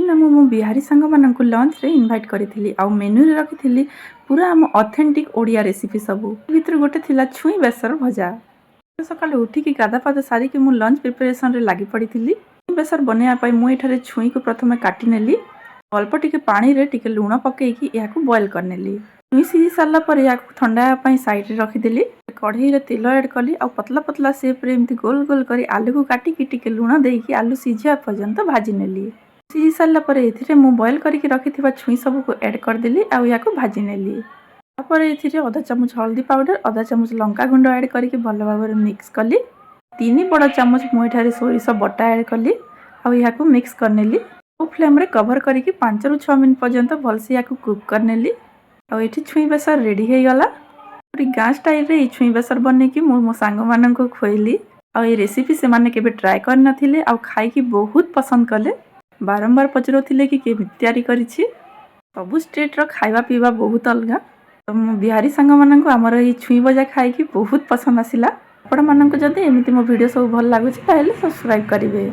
दिन मो बिहारी सांग मानक लंच रे इनवाइट करी आउ मेन्यू रे रखी पूरा आम ऑथेंटिक ओडिया रेसिपी सबू भितर गोटे थिला छुई बेसर भजा। सकाल उठिकी गाधा पाद सारिकी मु लंच प्रिपरेशन रे लागि पड़ी छुई बेसर बनैया मुझे छुई को प्रथम काटी नेली अल्प टिके पानी रे टिके लुण पकेकी याकू बॉयल करनेली। छुई सीझी सारा पर याकू ठंडा साइड रे रखीदेली। कढ़ई रे तेल ऐड कली आ पतला पतला शेप रे एमती गोल गोल करी आलू को काटिकी टिके लुण देकी आलू सीझा पर्यंत भाजी नेली। सीझी सारा पर एथिरे मु बॉयल करके रखिथिबा छुई सब को ऐड करदेली आ याकू भाजी नेली। तापर एथिरे आधा चामच हल्दी पाउडर आधा चामच लंका गुंड ऐड करके भल भाव मिक्स कली। 3 बड़ चामच मुठारे सोरिष बटा ऐड कली आ याकू मिक्स करनेली। लो फ्लेम रे कवर करके 5 ରୁ 6 मिनट पर्यंत भलसे याकू कुक करनेली। आ एठी छुई बेसर रेडी हे गला। पूरी गाँ स्टाइल रे छुई बेसर बनेकी मो सांग माननको खोइली। आ ए रेसिपी से माने केबे ट्राई कर नथिले आ खाइकी बहुत पसंद कले। बारंबार पचरुथिले कि केमिति तयारी करिछि। सबु स्टेट रो खाइबा पीवा बहुत अलगा। तो बिहारी सांग माननको हमर ए छुई बजा खाइकी बहुत पसंद आसिला। आपण माननको जदि एमिति मो वीडियो सब भल लागुछि ताहेले सब्सक्राइब करिवे।